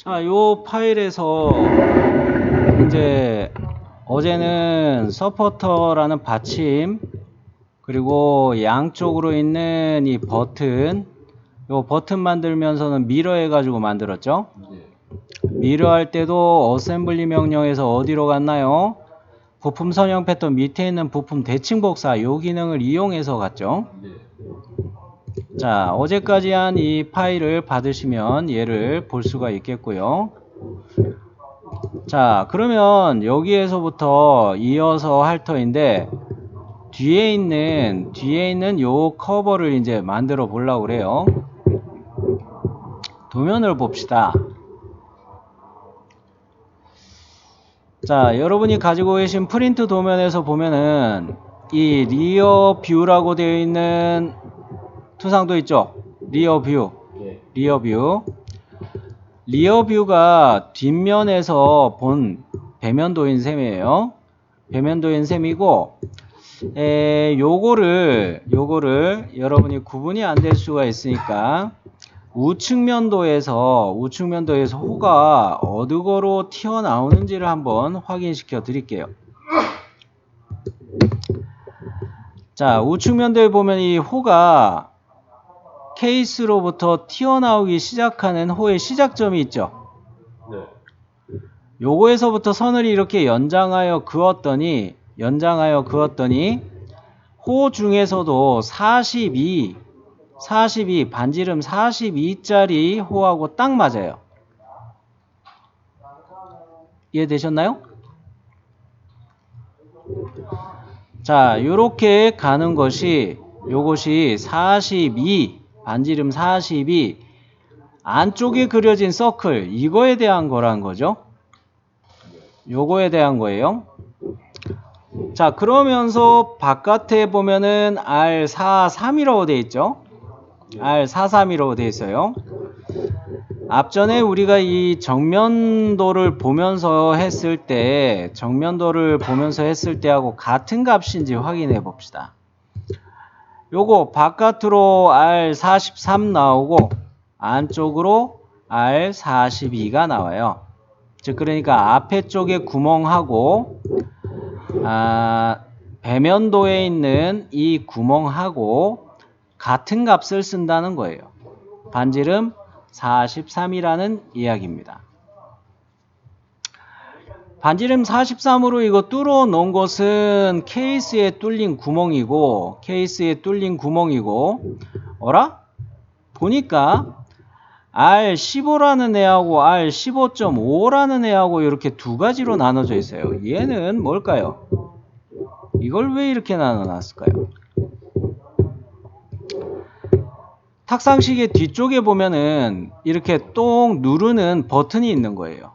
자, 요 파일에서 이제 어제는 서포터라는 받침 그리고 양쪽으로 있는 이 버튼, 요 버튼 만들면서는 미러 해가지고 만들었죠. 미러 할 때도 어셈블리 명령에서 어디로 갔나요? 부품 선형 패턴 밑에 있는 부품 대칭 복사 요 기능을 이용해서 갔죠. 자, 어제까지 한 이 파일을 받으시면 얘를 볼 수가 있겠고요. 자, 그러면 여기에서부터 이어서 할 터인데 뒤에 있는 요 커버를 이제 만들어 보려고 그래요. 도면을 봅시다. 자, 여러분이 가지고 계신 프린트 도면에서 보면은 이 리어 뷰라고 되어 있는 투상도 있죠. 리어 뷰. 리어 뷰가 뒷면에서 본 배면도인 셈이에요. 배면도인 셈이고 요거를 여러분이 구분이 안 될 수가 있으니까 우측면도에서 호가 어디로 튀어나오는지를 한번 확인시켜 드릴게요. 자, 우측면도에 보면 이 호가 케이스로부터 튀어나오기 시작하는 호의 시작점이 있죠. 네. 요거에서부터 선을 이렇게 연장하여 그었더니 호 중에서도 42 반지름 42짜리 호하고 딱 맞아요. 이해되셨나요? 자, 요렇게 가는 것이 요것이 42 반지름 42 안쪽에 그려진 서클 이거에 대한 거란 거죠. 요거에 대한 거예요. 자, 그러면서 바깥에 보면은 R43이라고 되어 있죠. R43이라고 되어 있어요. 앞전에 우리가 이 정면도를 보면서 했을 때하고 같은 값인지 확인해 봅시다. 요거 바깥으로 R43 나오고 안쪽으로 R42가 나와요. 즉 그러니까 앞에 쪽에 구멍하고 배면도에 있는 이 구멍하고 같은 값을 쓴다는 거예요. 반지름 43이라는 이야기입니다. 반지름 43으로 이거 뚫어 놓은 것은 케이스에 뚫린 구멍이고 어라? 보니까 R15라는 애하고 R15.5라는 애하고 이렇게 두 가지로 나눠져 있어요. 얘는 뭘까요? 이걸 왜 이렇게 나눠놨을까요? 탁상시계 뒤쪽에 보면은 이렇게 똥 누르는 버튼이 있는 거예요.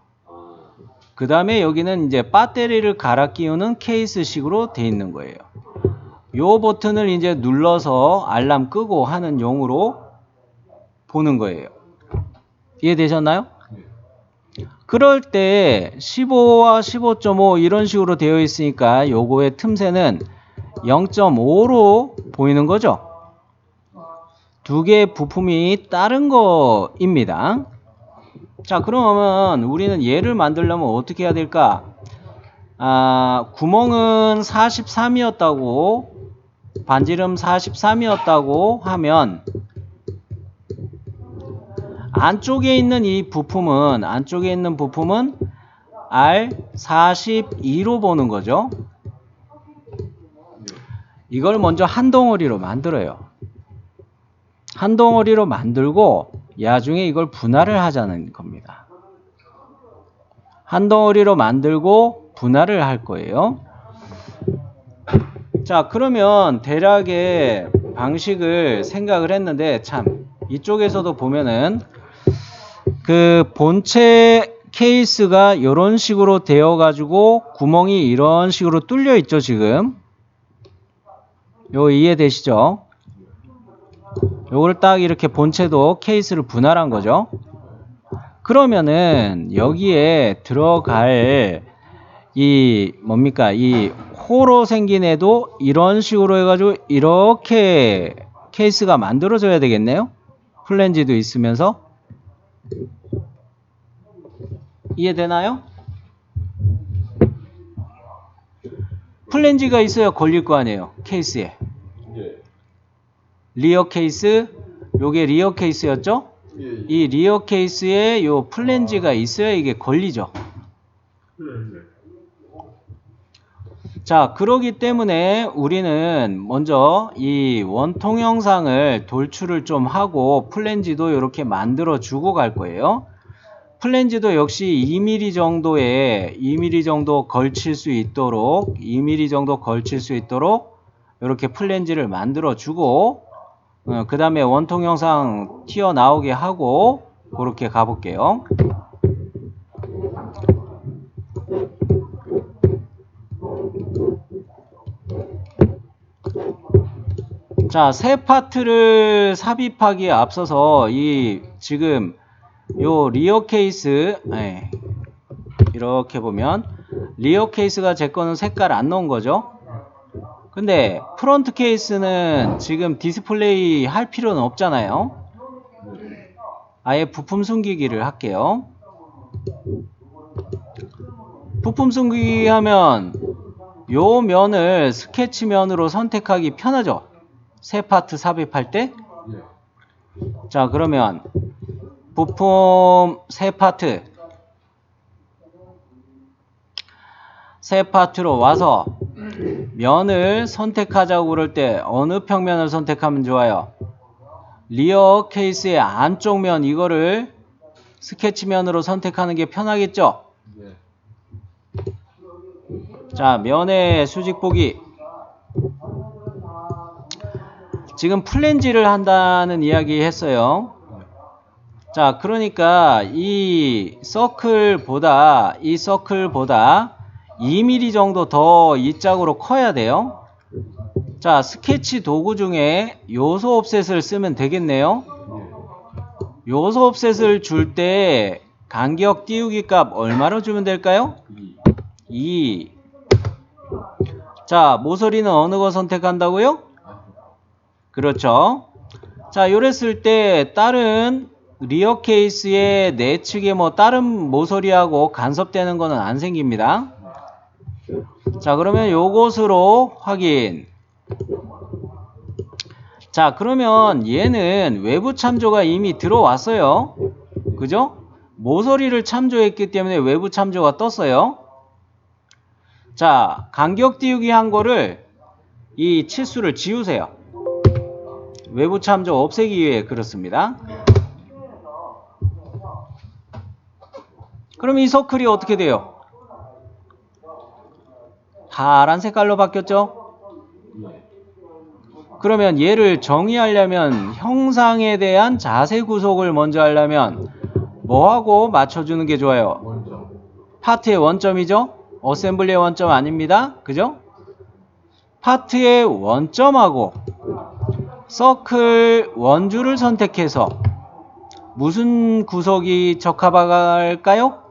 그 다음에 여기는 이제 배터리를 갈아 끼우는 케이스식으로 돼 있는 거예요. 요 버튼을 이제 눌러서 알람 끄고 하는 용으로 보는 거예요. 이해되셨나요? 그럴 때 15와 15.5 이런 식으로 되어 있으니까 요거의 틈새는 0.5로 보이는 거죠. 두 개의 부품이 다른 거입니다. 자, 그러면 우리는 얘를 만들려면 어떻게 해야 될까? 구멍은 43이었다고 반지름 43이었다고 하면 안쪽에 있는 부품은 R42로 보는 거죠. 이걸 먼저 한 덩어리로 만들어요. 한 덩어리로 만들고 나중에 이걸 분할을 하자는 겁니다. 한 덩어리로 만들고 분할을 할 거예요. 자, 그러면 대략의 방식을 생각을 했는데 참 이쪽에서도 보면은 그 본체 케이스가 이런 식으로 되어 가지고 구멍이 이런 식으로 뚫려 있죠. 지금 요 이해되시죠? 요걸 딱 이렇게 본체도 케이스를 분할한 거죠. 그러면은 여기에 들어갈 이 호로 생긴 애도 이런 식으로 해가지고 이렇게 케이스가 만들어져야 되겠네요. 플랜지도 있으면서. 이해되나요? 플랜지가 있어야 걸릴 거 아니에요. 케이스에. 예. 리어 케이스, 요게 리어 케이스였죠? 예. 이 리어 케이스에 요 플랜지가 있어야 이게 걸리죠. 자, 그러기 때문에 우리는 먼저 이 원통 형상을 돌출을 좀 하고 플랜지도 이렇게 만들어 주고 갈 거예요. 플랜지도 역시 2mm 정도에 2mm 정도 걸칠 수 있도록 2mm 정도 걸칠 수 있도록 이렇게 플랜지를 만들어 주고 그 다음에 원통 형상 튀어나오게 하고 그렇게 가볼게요. 자, 새 파트를 삽입하기에 앞서서 이 지금 요 리어 케이스 이렇게 보면 리어 케이스가 제 거는 색깔 안 넣은 거죠. 근데 프론트 케이스는 지금 디스플레이 할 필요는 없잖아요. 아예 부품 숨기기를 할게요. 부품 숨기기 하면 요 면을 스케치면으로 선택하기 편하죠. 새 파트 삽입할 때. 자, 그러면 부품 새 파트로 와서 면을 선택하자고 그럴 때 어느 평면을 선택하면 좋아요? 리어 케이스의 안쪽 면 이거를 스케치면으로 선택하는 게 편하겠죠? 자, 면의 수직 보기. 지금 플랜지를 한다는 이야기 했어요. 자, 그러니까 이 서클보다 2mm 정도 더 이 짝으로 커야 돼요. 자, 스케치 도구 중에 요소 옵셋을 쓰면 되겠네요. 요소 옵셋을 줄 때 간격 띄우기 값 얼마로 주면 될까요? 2. 자, 모서리는 어느 거 선택한다고요? 그렇죠. 자, 요랬을 때 다른 리어 케이스의 내측에 뭐 다른 모서리하고 간섭되는 거는 안 생깁니다. 자, 그러면 요것으로 확인. 자, 그러면 얘는 외부 참조가 이미 들어왔어요. 그죠? 모서리를 참조했기 때문에 외부 참조가 떴어요. 자, 간격 띄우기 한 거를 이 치수를 지우세요. 외부 참조 없애기 위해 그렇습니다. 그럼 이 서클이 어떻게 돼요? 파란 색깔로 바뀌었죠? 그러면 얘를 정의하려면 형상에 대한 자세 구속을 먼저 하려면 뭐하고 맞춰주는 게 좋아요? 파트의 원점이죠? 어셈블리의 원점 아닙니다. 그죠? 파트의 원점하고 서클 원줄을 선택해서 무슨 구속이 적합할까요?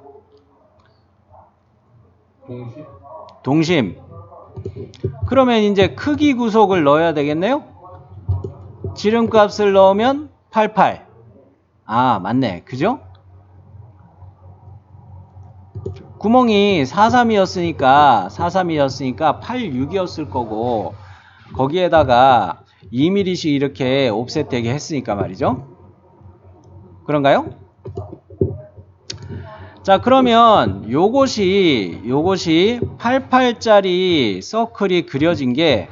동심. 그러면 이제 크기 구속을 넣어야 되겠네요? 지름값을 넣으면 88. 아, 맞네. 그죠? 구멍이 43이었으니까 86이었을 거고 거기에다가 2mm씩 이렇게 옵셋되게 했으니까 말이죠. 그런가요? 자, 그러면 요것이 88짜리 서클이 그려진 게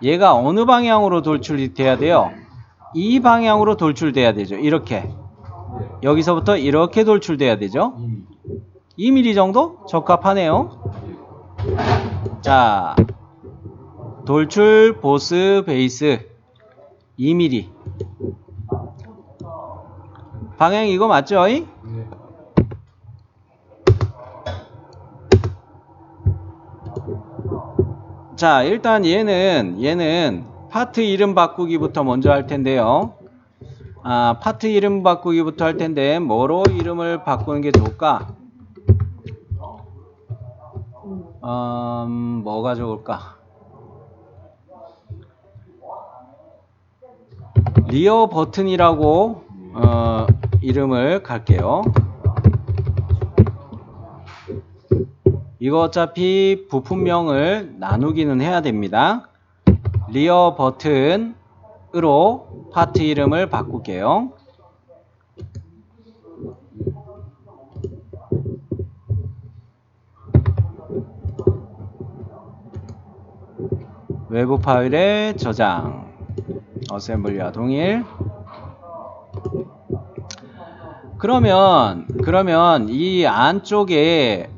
얘가 어느 방향으로 돌출이 돼야 돼요? 이 방향으로 돌출돼야 되죠. 이렇게. 여기서부터 이렇게 돌출돼야 되죠. 2mm 정도? 적합하네요. 자, 돌출 보스 베이스 2mm. 방향 이거 맞죠? 자, 일단 얘는 파트 이름 바꾸기부터 먼저 할 텐데요. 파트 이름 바꾸기부터 할 텐데 뭐로 이름을 바꾸는 게 좋을까? 뭐가 좋을까? 리어 버튼이라고 이름을 갈게요. 이거 어차피 부품명을 나누기는 해야 됩니다. 리어 버튼으로 파트 이름을 바꿀게요. 외부 파일에 저장. 어셈블리와 동일. 그러면 이 안쪽에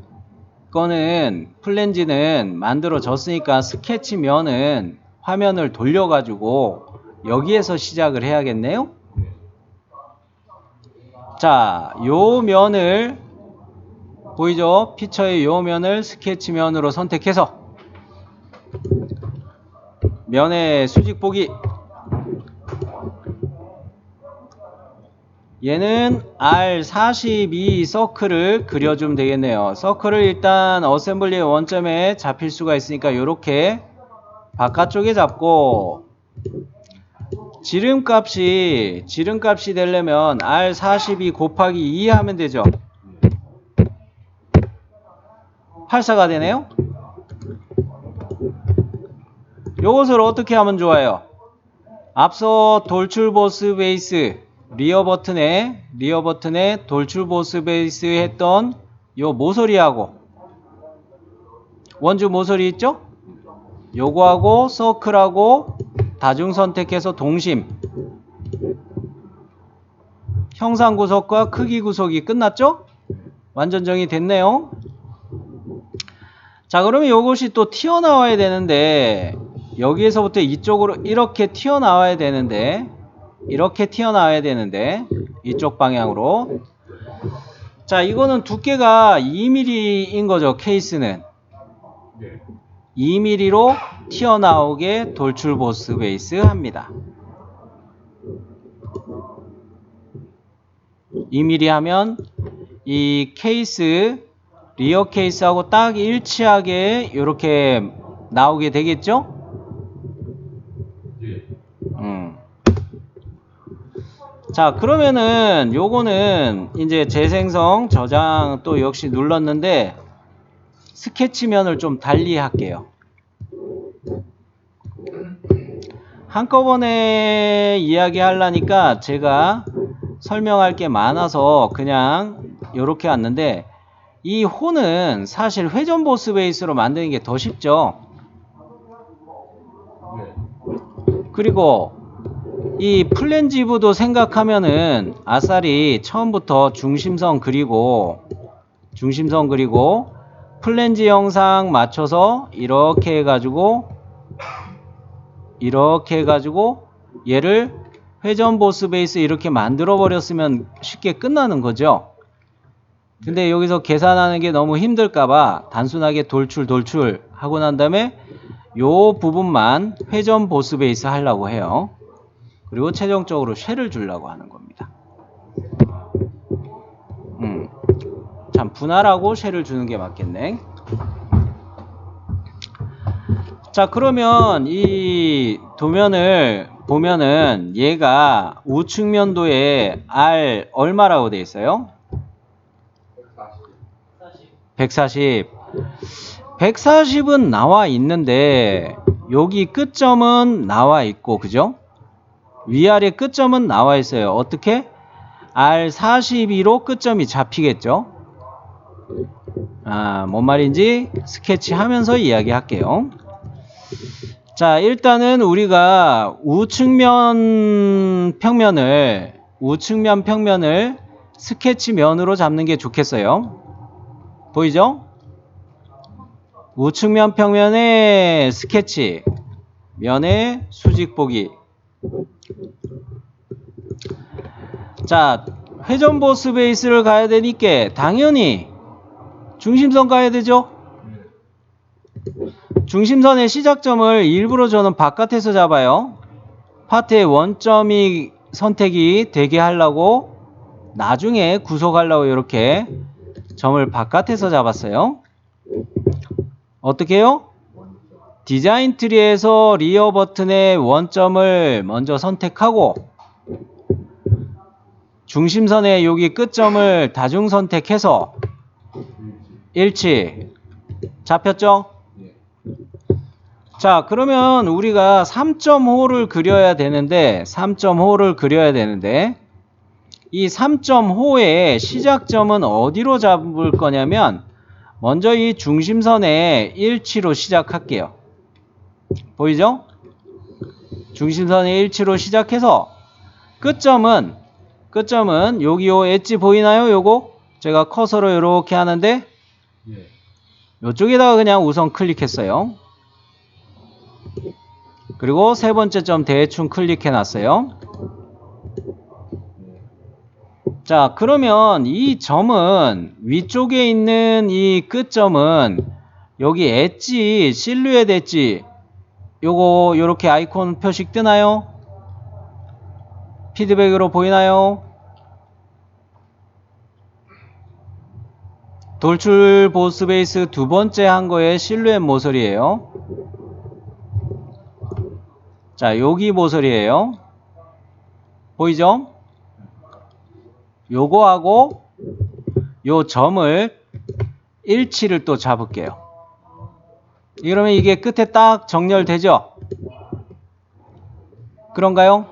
거는 플랜지는 만들어졌으니까 스케치면은 화면을 돌려가지고 여기에서 시작을 해야겠네요. 자, 요 면을 보이죠? 피처의 요 면을 스케치면으로 선택해서 면의 수직 보기. 얘는 R42 서클을 그려주면 되겠네요. 서클을 일단 어셈블리의 원점에 잡힐 수가 있으니까 이렇게 바깥쪽에 잡고, 지름값이 되려면 R42 곱하기 2 하면 되죠. 84가 되네요. 요것을 어떻게 하면 좋아요? 앞서 돌출 보스 베이스 리어 버튼에 돌출 보스 베이스 했던 요 모서리하고 원주 모서리 있죠? 요거하고 서클하고 다중 선택해서 동심, 형상 구석과 크기 구석이 끝났죠? 완전 정의됐네요. 자, 그러면 요것이 또 튀어나와야 되는데, 여기에서부터 이쪽으로 이렇게 튀어나와야 되는데, 이쪽 방향으로. 자, 이거는 두께가 2mm인 거죠, 케이스는. 2mm로 튀어나오게 돌출 보스 베이스 합니다. 2mm 하면 이 케이스, 리어 케이스하고 딱 일치하게 이렇게 나오게 되겠죠? 자, 그러면은 요거는 이제 재생성, 저장 또 역시 눌렀는데 스케치면을 좀 달리 할게요. 한꺼번에 이야기하려니까 제가 설명할 게 많아서 그냥 요렇게 왔는데, 이 호는 사실 회전 보스 베이스로 만드는 게 더 쉽죠. 그리고 이 플랜지브도 생각하면은 아싸리 처음부터 중심선 그리고 플랜지 영상 맞춰서 이렇게 해가지고 얘를 회전 보스 베이스 이렇게 만들어 버렸으면 쉽게 끝나는 거죠. 근데 여기서 계산하는 게 너무 힘들까봐 단순하게 돌출 하고 난 다음에 요 부분만 회전 보스 베이스 하려고 해요. 그리고 최종적으로 쉘을 주려고 하는 겁니다. 참 분할하고 쉘을 주는 게 맞겠네. 자, 그러면 이 도면을 보면은 얘가 우측면도에 R 얼마라고 되어 있어요? 140. 140은 나와 있는데 여기 끝점은 나와 있고, 그죠? 위아래 끝점은 나와 있어요. 어떻게? R42로 끝점이 잡히겠죠? 뭔 말인지 스케치 하면서 이야기할게요. 자, 일단은 우리가 우측면 평면을 스케치면으로 잡는 게 좋겠어요. 보이죠? 우측면 평면의 스케치, 면의 수직 보기. 자, 회전 보스 베이스를 가야 되니까 당연히 중심선 가야 되죠? 중심선의 시작점을 일부러 저는 바깥에서 잡아요. 파트의 원점이 선택이 되게 하려고, 나중에 구속하려고 이렇게 점을 바깥에서 잡았어요. 어떻게 해요? 디자인 트리에서 리어 버튼의 원점을 먼저 선택하고 중심선의 여기 끝점을 다중 선택해서 일치. 잡혔죠? 자, 그러면 우리가 3.5를 그려야 되는데 이 3.5의 시작점은 어디로 잡을 거냐면 먼저 이 중심선의 일치로 시작할게요. 보이죠? 중심선의 일치로 시작해서 끝점은 여기 요 엣지 보이나요? 요거 제가 커서로 이렇게 하는데 요쪽에다가 그냥 우선 클릭했어요. 그리고 세 번째 점 대충 클릭해 놨어요. 자, 그러면 이 점은 위쪽에 있는 이 끝점은 여기 엣지, 실루엣 엣지 요거 요렇게 아이콘 표식 뜨나요? 피드백으로 보이나요? 돌출 보스 베이스 두 번째 한 거의 실루엣 모서리예요. 자, 여기 모서리예요. 보이죠? 요거하고 요 점을 일치를 또 잡을게요. 이러면 이게 끝에 딱 정렬되죠? 그런가요?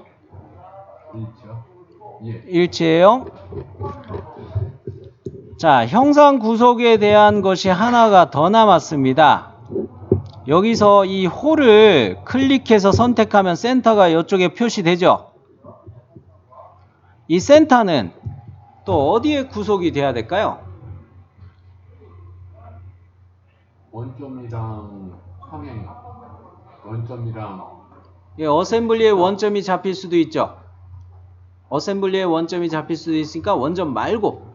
일치예요. 자, 형상 구속에 대한 것이 하나가 더 남았습니다. 여기서 이 홀을 클릭해서 선택하면 센터가 이쪽에 표시되죠? 이 센터는 또 어디에 구속이 돼야 될까요? 원점이랑 평행, 원점이랑 예, 어셈블리에 원점이 잡힐 수도 있죠. 어셈블리에 원점이 잡힐 수도 있으니까 원점 말고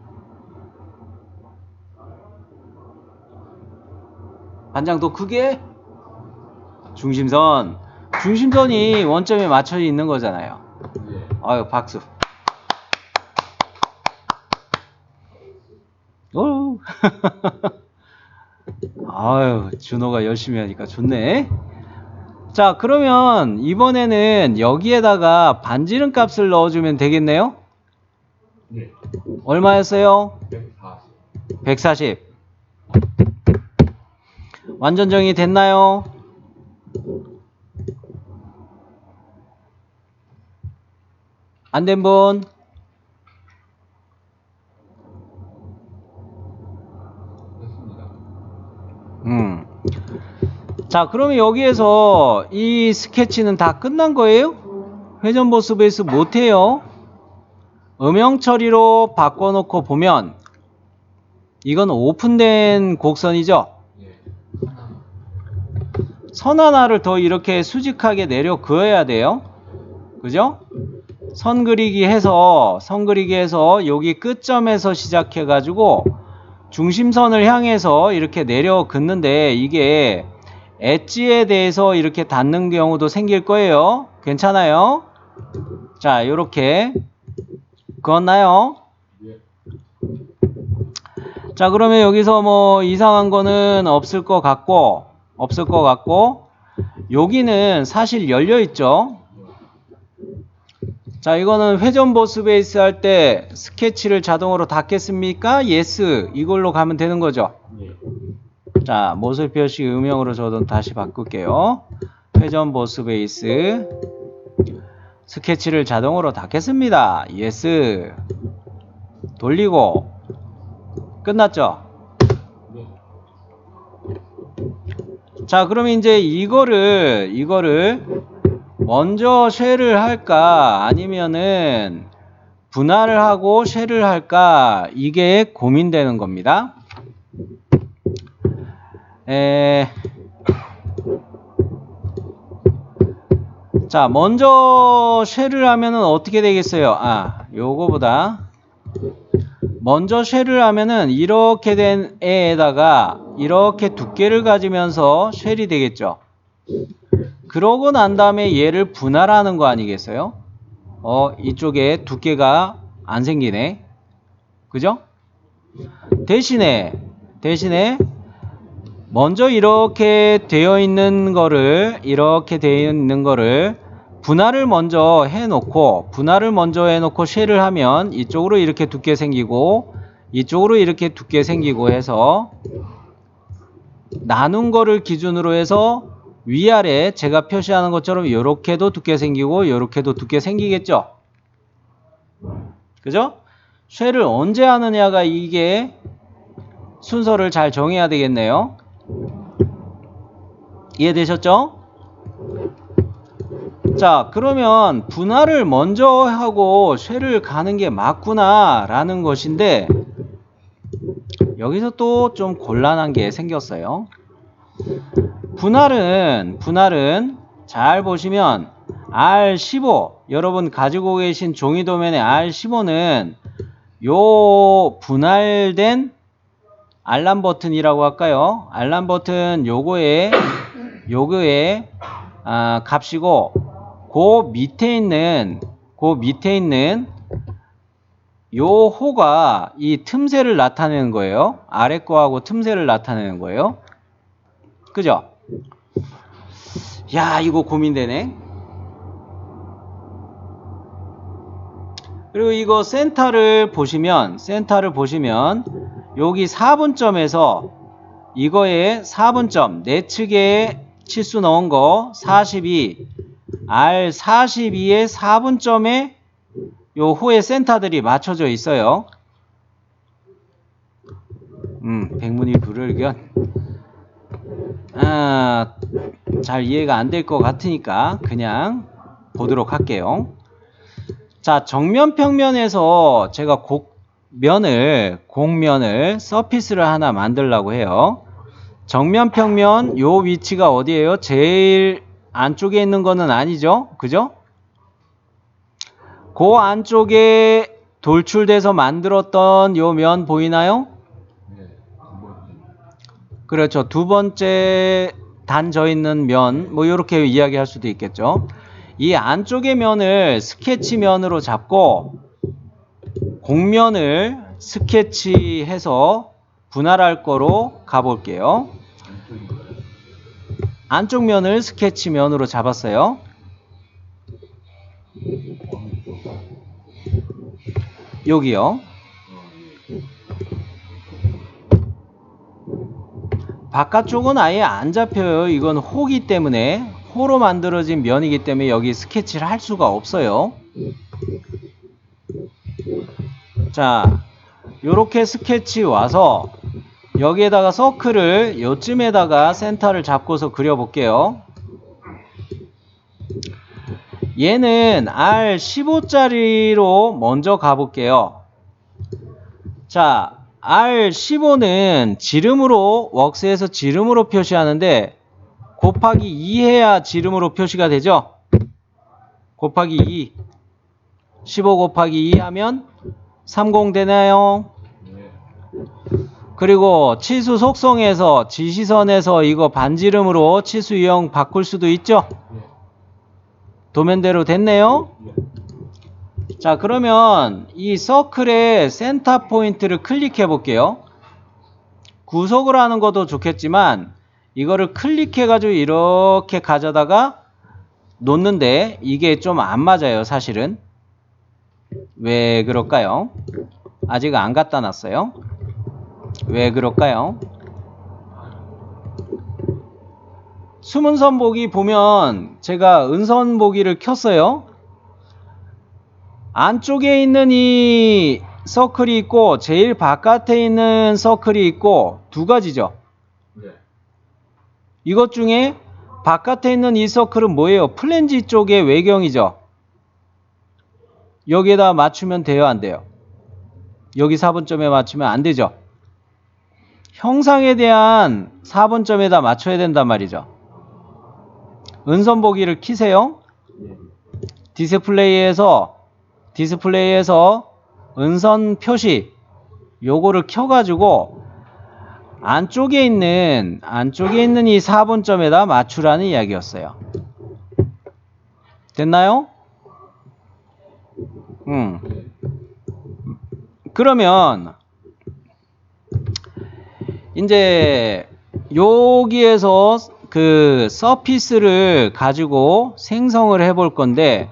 반장 더 크게 중심선이 원점에 맞춰 있는 거잖아요. 아유, 박수. 오. 아유, 준호가 열심히 하니까 좋네. 자, 그러면 이번에는 여기에다가 반지름 값을 넣어주면 되겠네요? 네. 얼마였어요? 140. 140. 완전 정의 됐나요? 안 된 분? 자, 그러면 여기에서 이 스케치는 다 끝난 거예요? 회전 보스 베이스 못해요. 음영 처리로 바꿔놓고 보면 이건 오픈된 곡선이죠? 선 하나를 더 이렇게 수직하게 내려 그어야 돼요. 그죠? 선 그리기 해서 여기 끝점에서 시작해 가지고 중심선을 향해서 이렇게 내려 긋는데 이게 엣지에 대해서 이렇게 닿는 경우도 생길 거예요. 괜찮아요? 자, 요렇게 그었나요? 자, 그러면 여기서 뭐 이상한 거는 없을 것 같고 여기는 사실 열려 있죠. 자, 이거는 회전 보스 베이스 할 때 스케치를 자동으로 닫겠습니까? yes. 이걸로 가면 되는 거죠. 자, 모서리 표시 음영으로 저도 다시 바꿀게요. 회전 보스 베이스 스케치를 자동으로 닫겠습니다. yes. 돌리고 끝났죠? 자, 그러면 이제 이거를 먼저 쉘을 할까 아니면은 분할을 하고 쉘을 할까 이게 고민되는 겁니다. 자, 먼저 쉘을 하면은 어떻게 되겠어요? 요거보다 먼저 쉘을 하면은 이렇게 된 애에다가 이렇게 두께를 가지면서 쉘이 되겠죠. 그러고 난 다음에 얘를 분할하는 거 아니겠어요? 이쪽에 두께가 안 생기네. 그죠? 대신에 먼저 이렇게 되어 있는 거를 분할을 먼저 해놓고 쉘을 하면 이쪽으로 이렇게 두께 생기고 이쪽으로 이렇게 두께 생기고 해서 나눈 거를 기준으로 해서 위아래 제가 표시하는 것처럼 이렇게도 두께 생기고 이렇게도 두께 생기겠죠. 그죠? 쉐를 언제 하느냐가 이게 순서를 잘 정해야 되겠네요. 이해되셨죠? 자, 그러면 분할을 먼저 하고 쉐를 가는 게 맞구나 라는 것인데 여기서 또 좀 곤란한 게 생겼어요. 분할은 잘 보시면 R15 여러분 가지고 계신 종이 도면의 R15는 요 분할된 알람 버튼이라고 할까요? 알람 버튼 요거의 값이고 그 밑에 있는 요 호가 이 틈새를 나타내는 거예요. 아래 거하고 틈새를 나타내는 거예요. 그죠? 야, 이거 고민되네. 그리고 이거 센터를 보시면 여기 4분점에서 이거에 4분점 내측에 치수 넣은 거 42 R42의 4분점에 요 호의 센터들이 맞춰져 있어요. 백문이 불여일견. 잘 이해가 안 될 것 같으니까 그냥 보도록 할게요. 자, 정면 평면에서 제가 곡면을 서피스를 하나 만들려고 해요. 정면 평면 요 위치가 어디예요? 제일 안쪽에 있는 거는 아니죠? 그죠? 그 안쪽에 돌출돼서 만들었던 요 면 보이나요? 네. 그렇죠. 두 번째 단져 있는 면, 뭐 이렇게 이야기할 수도 있겠죠. 이 안쪽의 면을 스케치면으로 잡고 곡면을 스케치해서 분할할 거로 가볼게요. 안쪽 면을 스케치면으로 잡았어요. 여기요. 바깥쪽은 아예 안 잡혀요. 이건 호기 때문에, 호로 만들어진 면이기 때문에 여기 스케치를 할 수가 없어요. 자, 요렇게 스케치 와서 여기에다가 서클을 요쯤에다가 센터를 잡고서 그려볼게요. 얘는 R15짜리로 먼저 가볼게요. 자, R15는 지름으로, 웍스에서 지름으로 표시하는데 곱하기 2 해야 지름으로 표시가 되죠? 곱하기 2. 15 곱하기 2 하면 30 되나요? 그리고 치수 속성에서 지시선에서 이거 반지름으로 치수 유형 바꿀 수도 있죠? 도면대로 됐네요? 자, 그러면 이 서클의 센터 포인트를 클릭해 볼게요. 구속을 하는 것도 좋겠지만 이거를 클릭해 가지고 이렇게 가져다가 놓는데 이게 좀 안 맞아요, 사실은. 왜 그럴까요? 아직 안 갖다 놨어요. 왜 그럴까요? 숨은선 보기 보면 제가 은선 보기를 켰어요. 안쪽에 있는 이 서클이 있고 제일 바깥에 있는 서클이 있고 두 가지죠. 이것 중에 바깥에 있는 이 서클은 뭐예요? 플랜지 쪽의 외경이죠. 여기에다 맞추면 돼요, 안 돼요? 여기 4분점에 맞추면 안 되죠. 형상에 대한 4분점에다 맞춰야 된단 말이죠. 은선 보기를 키세요. 디스플레이에서 은선 표시 요거를 켜가지고 안쪽에 있는 이 4분점에다 맞추라는 이야기였어요. 됐나요? 그러면 이제 여기에서 그 서피스를 가지고 생성을 해볼 건데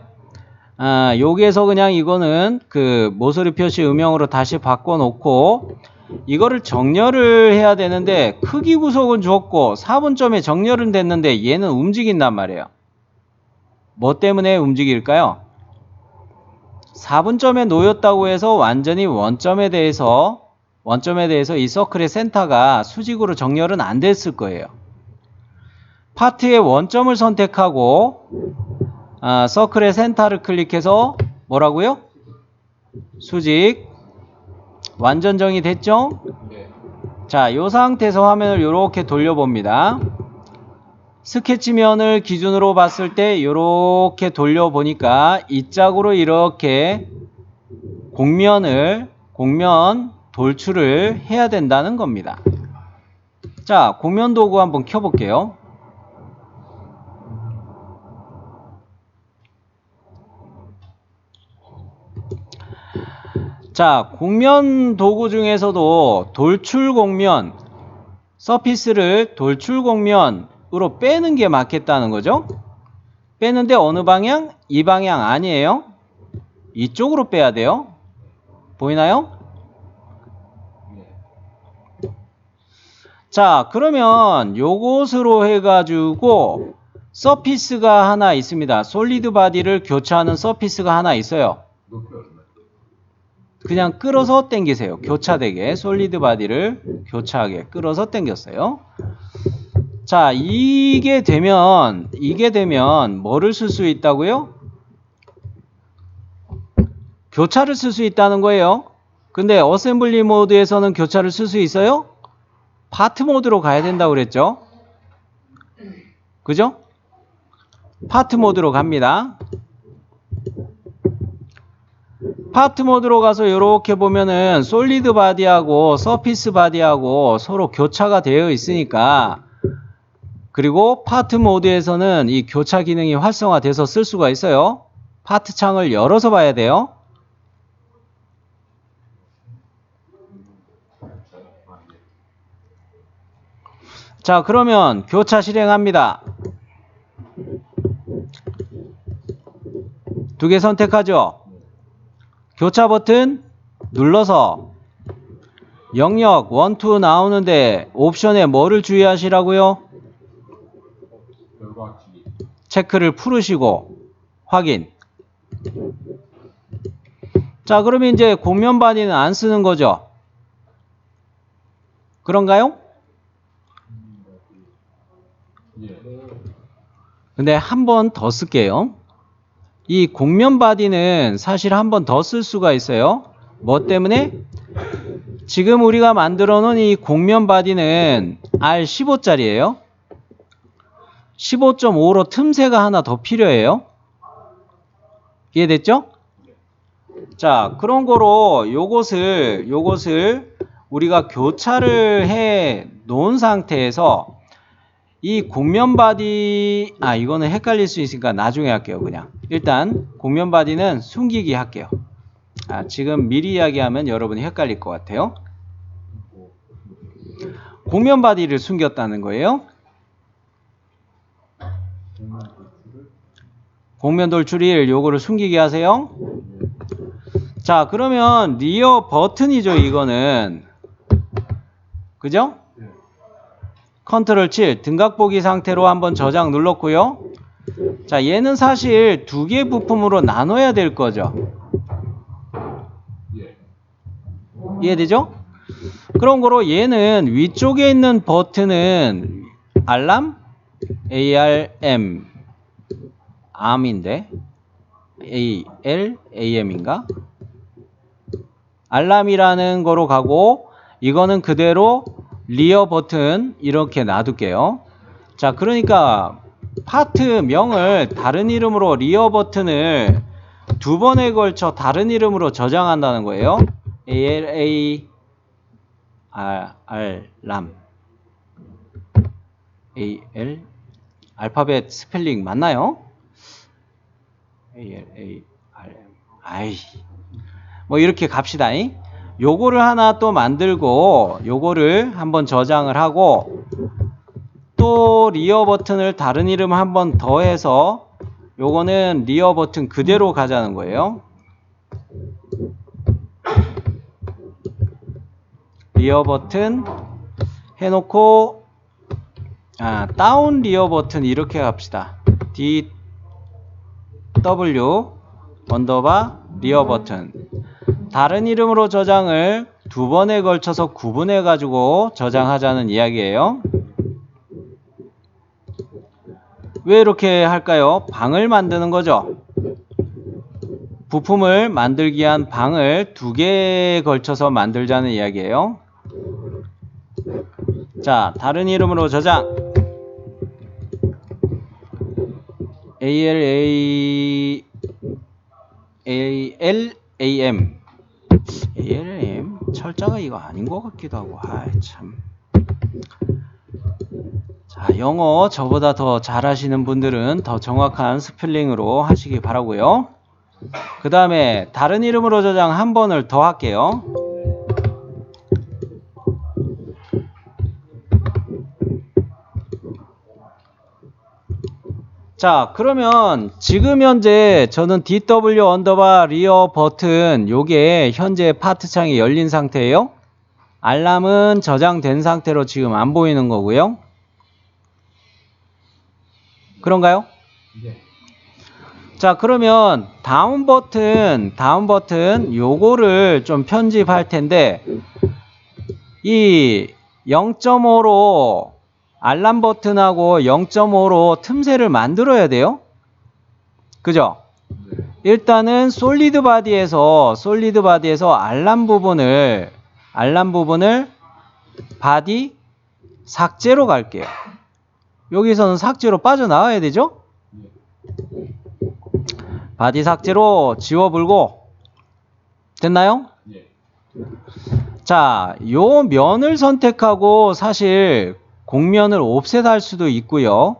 여기에서 그냥 이거는 그 모서리 표시 음영으로 다시 바꿔 놓고 이거를 정렬을 해야 되는데 크기 구속은 줬고 4분점에 정렬은 됐는데 얘는 움직인단 말이에요. 뭐 때문에 움직일까요? 4분점에 놓였다고 해서 완전히 원점에 대해서 이 서클의 센터가 수직으로 정렬은 안 됐을 거예요. 파트의 원점을 선택하고 서클의 센터를 클릭해서 뭐라고요? 수직. 완전 정의됐죠? 네. 자, 이 상태에서 화면을 이렇게 돌려봅니다. 스케치면을 기준으로 봤을 때 이렇게 돌려보니까 이 짝으로 이렇게 곡면 돌출을 해야 된다는 겁니다. 자, 곡면 도구 한번 켜볼게요. 자, 곡면 도구 중에서도 돌출 곡면, 서피스를 돌출 곡면으로 빼는 게 맞겠다는 거죠. 빼는데 어느 방향? 이 방향 아니에요. 이쪽으로 빼야 돼요. 보이나요? 자, 그러면 요것으로 해가지고 서피스가 하나 있습니다. 솔리드 바디를 교차하는 서피스가 하나 있어요. 높이 얼마요? 그냥 끌어서 당기세요. 교차되게 솔리드 바디를 교차하게 끌어서 당겼어요. 자, 이게 되면 뭐를 쓸 수 있다고요? 교차를 쓸 수 있다는 거예요. 근데 어셈블리 모드에서는 교차를 쓸 수 있어요? 파트 모드로 가야 된다고 그랬죠? 그죠? 파트 모드로 갑니다. 파트 모드로 가서 이렇게 보면은 솔리드 바디하고 서피스 바디하고 서로 교차가 되어 있으니까, 그리고 파트 모드에서는 이 교차 기능이 활성화돼서 쓸 수가 있어요. 파트 창을 열어서 봐야 돼요. 자, 그러면 교차 실행합니다. 두 개 선택하죠. 교차 버튼 눌러서 영역 1, 2 나오는데 옵션에 뭐를 주의하시라고요? 열과치기. 체크를 풀으시고 확인. 자, 그러면 이제 곡면 바디는 안 쓰는 거죠. 그런가요? 예. 근데 한 번 더 쓸게요. 이 곡면 바디는 사실 한 번 더 쓸 수가 있어요. 뭐 때문에? 지금 우리가 만들어 놓은 이 곡면 바디는 R15짜리예요. 15.5로 틈새가 하나 더 필요해요. 이해됐죠? 자, 그런 거로 요것을 우리가 교차를 해 놓은 상태에서 이 곡면 바디, 이거는 헷갈릴 수 있으니까 나중에 할게요. 그냥 일단 곡면 바디는 숨기기 할게요. 지금 미리 이야기하면 여러분이 헷갈릴 것 같아요. 곡면 바디를 숨겼다는 거예요. 곡면 돌출일 요거를 숨기게 하세요. 자, 그러면 리어 버튼이죠. 이거는 그죠? 컨트롤 7 등각 보기 상태로 한번 저장 눌렀고요. 자, 얘는 사실 두 개 부품으로 나눠야 될 거죠. 이해되죠? 그런 거로 얘는 위쪽에 있는 버튼은 알람 ARM 암인데 ALAM인가? 알람이라는 거로 가고, 이거는 그대로 리어 버튼 이렇게 놔둘게요. 자, 그러니까 파트명을 다른 이름으로 리어 버튼을 두 번에 걸쳐 다른 이름으로 저장한다는 거예요. ALA 알람 AL 알파벳 스펠링 맞나요? ALA RM 뭐 이렇게 갑시다. 요거를 하나 또 만들고 요거를 한번 저장을 하고, 또 리어 버튼을 다른 이름 한번 더 해서 요거는 리어 버튼 그대로 가자는 거예요. 리어 버튼 해놓고 다운 리어 버튼 이렇게 합시다. DW 언더바 리어 버튼. 다른 이름으로 저장을 두 번에 걸쳐서 구분해 가지고 저장하자는 이야기예요. 왜 이렇게 할까요? 방을 만드는 거죠. 부품을 만들기 위한 방을 두 개에 걸쳐서 만들자는 이야기예요. 자, 다른 이름으로 저장. ALAM 철자가 이거 아닌 것 같기도 하고. 참. 자, 영어 저보다 더 잘하시는 분들은 더 정확한 스펠링으로 하시기 바라고요. 그 다음에 다른 이름으로 저장 한 번을 더 할게요. 자, 그러면 지금 현재 저는 DW 언더바 리어 버튼 요게 현재 파트 창이 열린 상태예요. 알람은 저장된 상태로 지금 안 보이는 거고요. 그런가요? 네. 자, 그러면 다운 버튼 요거를 좀 편집할 텐데 이 0.5로 알람 버튼하고 0.5로 틈새를 만들어야 돼요. 그죠? 네. 일단은 솔리드 바디에서 알람 부분을 바디 삭제로 갈게요. 여기서는 삭제로 빠져나와야 되죠? 네. 바디 삭제로 지워불고. 됐나요? 네. 자, 요 면을 선택하고 사실 곡면을 옵셋할 수도 있고요.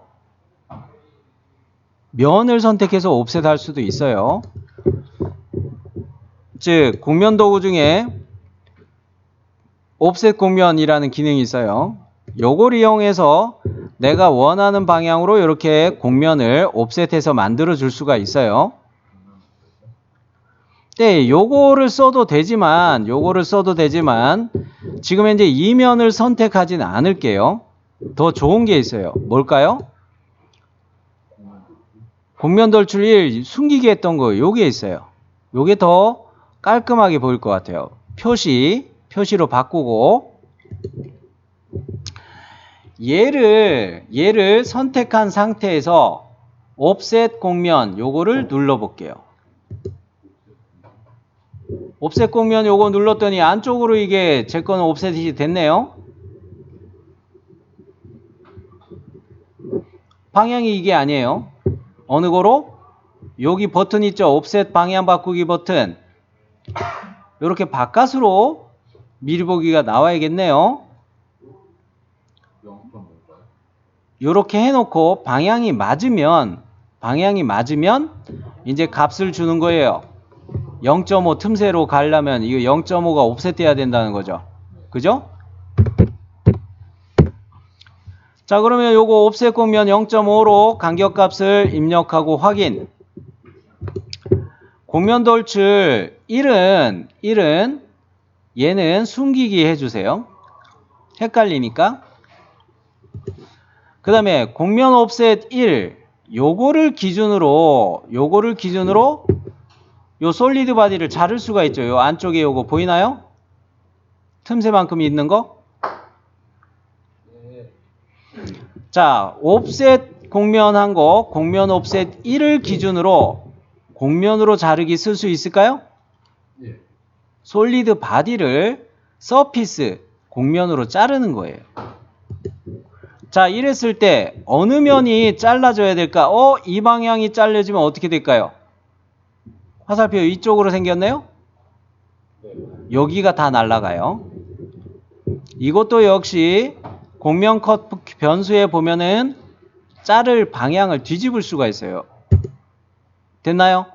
면을 선택해서 옵셋할 수도 있어요. 즉, 곡면 도구 중에 옵셋 곡면이라는 기능이 있어요. 요걸 이용해서 내가 원하는 방향으로 이렇게 곡면을 옵셋해서 만들어 줄 수가 있어요. 네, 요거를 써도 되지만 지금 현재 이 면을 선택하지는 않을게요. 더 좋은 게 있어요. 뭘까요? 곡면 돌출 1 숨기게 했던 거 요게 있어요. 요게 더 깔끔하게 보일 것 같아요. 표시로 바꾸고 얘를 선택한 상태에서 옵셋 곡면 요거를 눌러 볼게요. 옵셋 곡면 요거 눌렀더니 안쪽으로 이게 제 거는 옵셋이 됐네요. 방향이 이게 아니에요. 어느 거로? 여기 버튼 있죠? 옵셋 방향 바꾸기 버튼. 이렇게 바깥으로 미리 보기가 나와야겠네요. 이렇게 해놓고 방향이 맞으면 이제 값을 주는 거예요. 0.5 틈새로 가려면 이거 0.5가 옵셋 돼야 된다는 거죠. 그죠? 자, 그러면 요거 옵셋 곡면 0.5로 간격값을 입력하고 확인. 곡면 돌출 1은 얘는 숨기기 해주세요. 헷갈리니까. 그 다음에 곡면 옵셋 1 요거를 기준으로 요 솔리드 바디를 자를 수가 있죠. 요 안쪽에 요거 보이나요? 틈새만큼 있는 거? 자, 옵셋 곡면한 거, 곡면 옵셋 1을 기준으로 곡면으로 자르기 쓸 수 있을까요? 네. 솔리드 바디를 서피스 곡면으로 자르는 거예요. 자, 이랬을 때 어느 면이 잘라져야 될까? 이 방향이 잘려지면 어떻게 될까요? 화살표 이쪽으로 생겼네요? 여기가 다 날아가요. 이것도 역시 곡면 컷 변수에 보면은 자를 방향을 뒤집을 수가 있어요. 됐나요?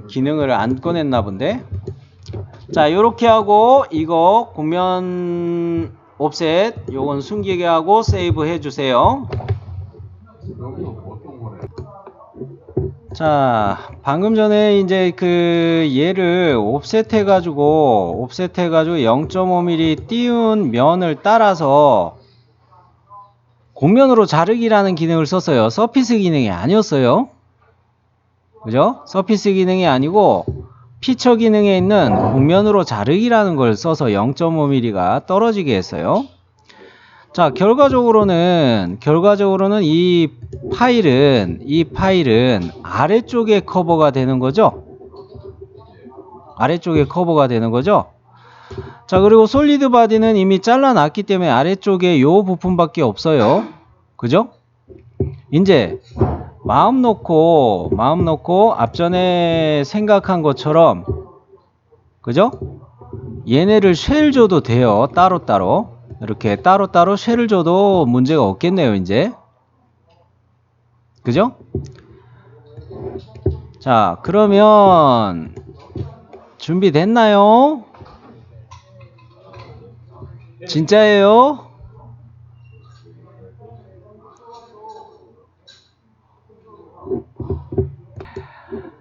기능을 안 꺼냈나 본데. 자, 요렇게 하고 이거 곡면 옵셋 요건 숨기게 하고 세이브 해주세요. 여기서 어떤 거래요? 자, 방금 전에 이제 그 얘를 옵셋해 가지고 0.5mm 띄운 면을 따라서 곡면으로 자르기라는 기능을 썼어요. 서피스 기능이 아니었어요. 그죠? 서피스 기능이 아니고 피처 기능에 있는 곡면으로 자르기라는 걸 써서 0.5mm가 떨어지게 했어요. 자, 결과적으로는 이 파일은 아래쪽에 커버가 되는 거죠. 아래쪽에 커버가 되는 거죠. 자, 그리고 솔리드 바디는 이미 잘라놨기 때문에 아래쪽에 요 부품밖에 없어요. 그죠? 이제 마음 놓고 앞전에 생각한 것처럼, 그죠? 얘네를 쉘 줘도 돼요. 따로따로. 이렇게 따로따로 쉘을 줘도 문제가 없겠네요, 이제. 그죠? 자, 그러면 준비됐나요? 진짜예요?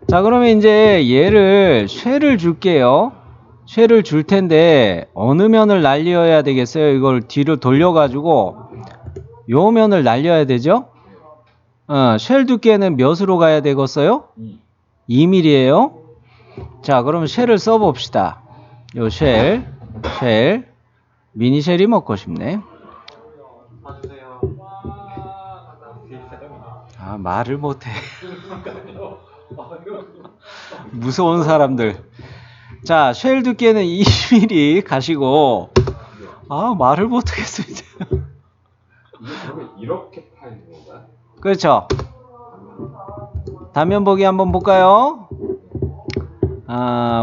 자, 그러면 이제 얘를 쉘을 줄게요. 쉘을 줄 텐데 어느 면을 날려야 되겠어요? 이걸 뒤로 돌려가지고 요 면을 날려야 되죠? 쉘 두께는 몇으로 가야 되겠어요? 2mm예요. 자, 그러면 쉘을 써봅시다. 요 쉘, 미니 쉘이 먹고 싶네. 아, 말을 못해. 무서운 사람들. 자, 쉘 두께는 2mm 가시고, 아, 말을 못하겠습니다. 그러면 이렇게 파는 건가요? 그렇죠. 단면 보기 한번 볼까요?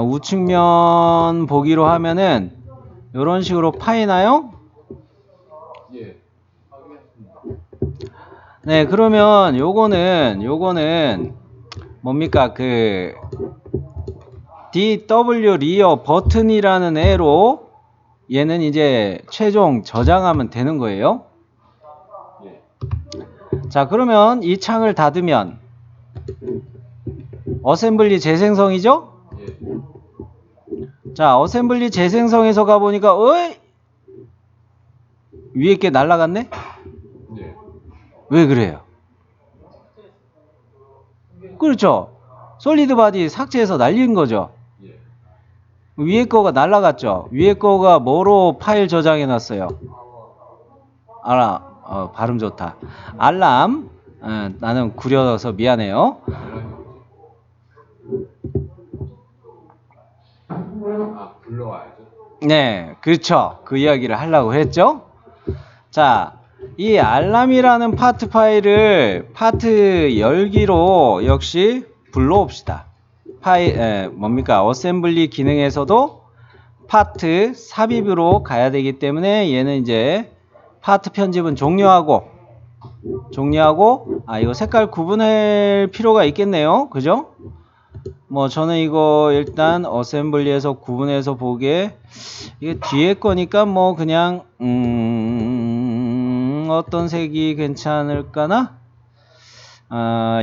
우측면 보기로 하면은 이런 식으로 파이나요? 예. 확인했습니다. 네, 그러면 요거는 뭡니까? 그 DW 리어 버튼이라는 애로 얘는 이제 최종 저장하면 되는 거예요. 예. 자, 그러면 이 창을 닫으면 어셈블리 재생성이죠? 예. 자, 어셈블리 재생성에서 가보니까 어이? 위에 게 날라갔네? 예. 왜 그래요? 그렇죠. 솔리드 바디 삭제해서 날린 거죠. 예. 위에 거가 날라갔죠. 위에 거가 뭐로 파일 저장해 놨어요? 발음 좋다. 알람. 나는 구려서 미안해요. 불러와야죠. 네, 그렇죠. 그 이야기를 하려고 했죠. 자, 이 알람이라는 파트 파일을 파트 열기로 역시 불러옵시다. 뭡니까? 어셈블리 기능에서도 파트 삽입으로 가야 되기 때문에 얘는 이제 파트 편집은 종료하고, 이거 색깔 구분할 필요가 있겠네요. 그죠? 뭐 저는 이거 일단 어셈블리에서 구분해서 보기에 이게 뒤에 거니까 뭐 그냥 어떤 색이 괜찮을까나?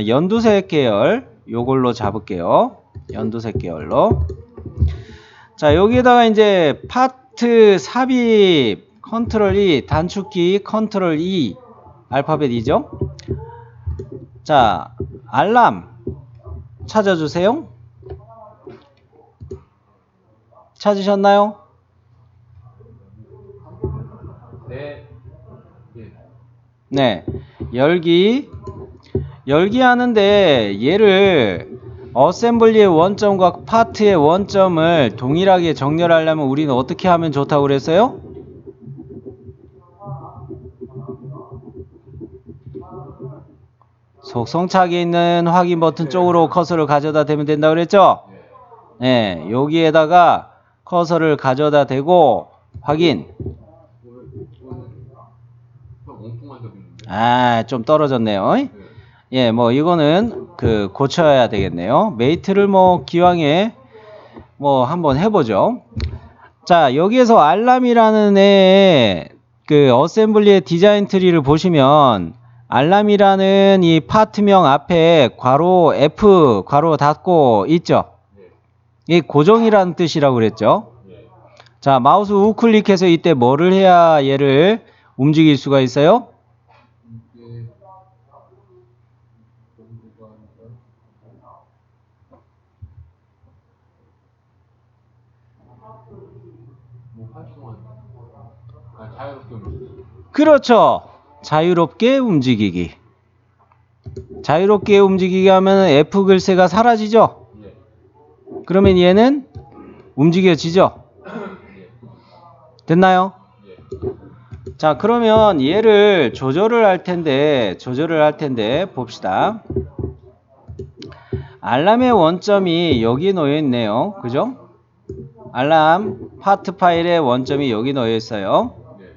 연두색 계열 요걸로 잡을게요. 연두색 계열로. 자, 여기에다가 이제 파트 삽입 컨트롤 E, 단축키 컨트롤 E 알파벳이죠. 자, 알람 찾아주세요. 찾으셨나요? 네. 예. 네. 열기 하는데 얘를 어셈블리의 원점과 파트의 원점을 동일하게 정렬하려면 우리는 어떻게 하면 좋다고 그랬어요? 속성착에 있는 확인 버튼 쪽으로 커서를 가져다 대면 된다고 그랬죠? 네, 여기에다가 커서를 가져다 대고 확인. 좀 떨어졌네요. 네. 예, 뭐 이거는 고쳐야 되겠네요. 메이트를 뭐 기왕에 뭐 한번 해보죠. 자, 여기에서 알람이라는 애 어셈블리의 디자인 트리를 보시면 알람이라는 이 파트명 앞에 괄호 F 괄호 닫고 있죠. 네. 이 고정이라는 뜻이라고 그랬죠. 네. 자, 마우스 우클릭해서 이때 뭐를 해야 얘를 움직일 수가 있어요? 이게 정도가 아니라 뭐 활성화한다. 아, 자유롭게 움직이기. 그렇죠. 자유롭게 움직이기. 자유롭게 움직이게 하면 F 글씨가 사라지죠. 예. 그러면 얘는 움직여지죠. 예. 됐나요? 예. 자, 그러면 얘를 조절을 할 텐데 봅시다. 알람의 원점이 여기 놓여 있네요. 그죠? 알람 파트 파일의 원점이 여기 놓여 있어요. 네.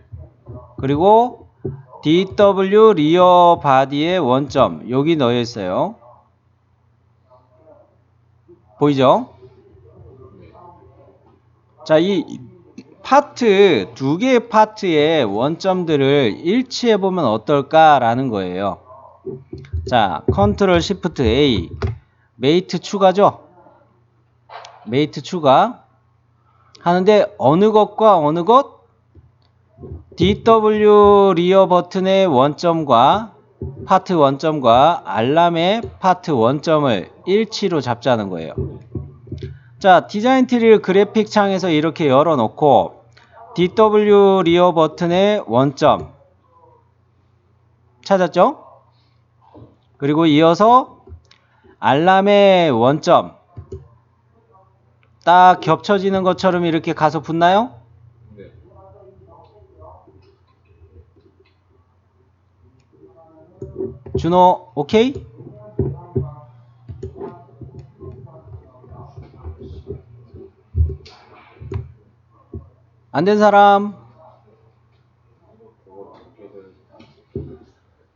그리고 DW 리어 바디의 원점 여기 놓여 있어요. 보이죠? 네. 자, 이 파트 두 개의 파트의 원점들을 일치해 보면 어떨까라는 거예요. 자, 컨트롤 시프트 A 메이트 추가죠. 메이트 추가 하는데 어느 것과 어느 것? DW 리어 버튼의 원점과 파트 원점과 알람의 파트 원점을 일치로 잡자는 거예요. 자, 디자인 트리를 그래픽 창에서 이렇게 열어놓고 DW 리어 버튼의 원점 찾았죠? 그리고 이어서 알람의 원점 딱 겹쳐지는 것처럼 이렇게 가서 붙나요? 네. 준호 오케이? 안 된 사람?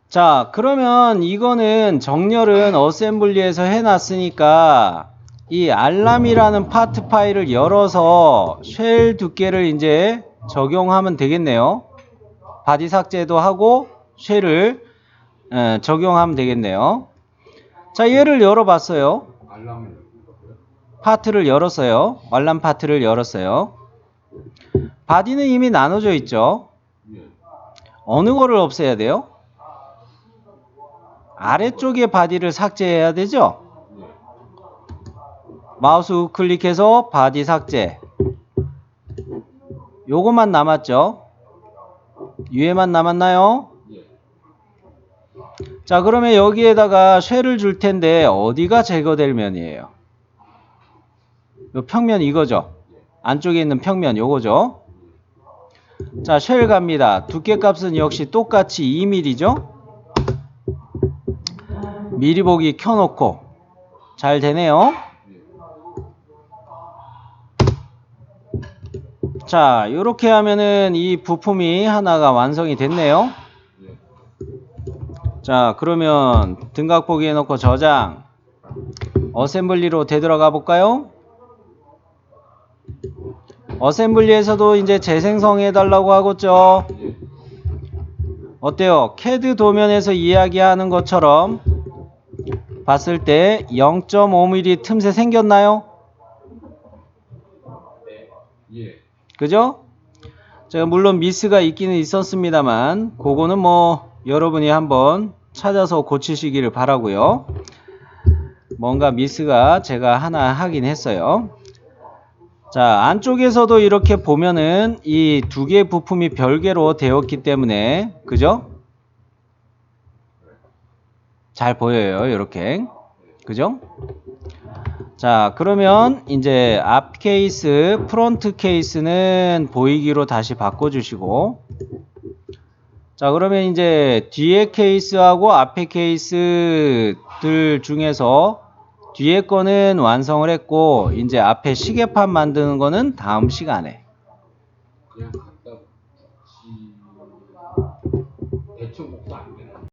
자, 그러면 이거는 정렬은 어셈블리에서 해놨으니까 이 알람이라는 파트 파일을 열어서 쉘 두께를 이제 적용하면 되겠네요. 바디 삭제도 하고 쉘을 적용하면 되겠네요. 자, 얘를 열어봤어요. 알람을 열는 거고요. 파트를 열었어요. 알람 파트를 열었어요. 바디는 이미 나눠져 있죠. 예. 어느 거를 없애야 돼요? 아래쪽에 바디를 삭제해야 되죠. 예. 마우스 우클릭해서 바디 삭제. 요것만 남았죠. 위에만 남았나요? 예. 자, 그러면 여기에다가 쉘을 줄 텐데 어디가 제거될 면이에요? 요 평면 이거죠. 안쪽에 있는 평면 요거죠. 자, 쉘 갑니다. 두께 값은 역시 똑같이 2mm죠. 미리 보기 켜놓고 잘 되네요. 자, 요렇게 하면은 이 부품이 하나가 완성이 됐네요. 예. 자, 그러면 등각 보기 해놓고 저장 어셈블리로 되돌아가 볼까요? 어셈블리에서도 이제 재생성해 달라고 하겠죠. 예. 어때요? CAD 도면에서 이야기하는 것처럼 봤을 때 0.5mm 틈새 생겼나요? 네. 예. 그죠? 제가 물론 미스가 있기는 있었습니다만 그거는 뭐 여러분이 한번 찾아서 고치시기를 바라고요. 뭔가 미스가 제가 하나 하긴 했어요. 자, 안쪽에서도 이렇게 보면은 이 두 개의 부품이 별개로 되었기 때문에 그죠? 잘 보여요. 이렇게. 그죠? 자, 그러면 이제 앞 케이스, 프론트 케이스는 보이기로 다시 바꿔주시고 자, 그러면 이제 뒤에 케이스하고 앞에 케이스들 중에서 뒤에 거는 완성을 했고 이제 앞에 시계판 만드는 거는 다음 시간에 그냥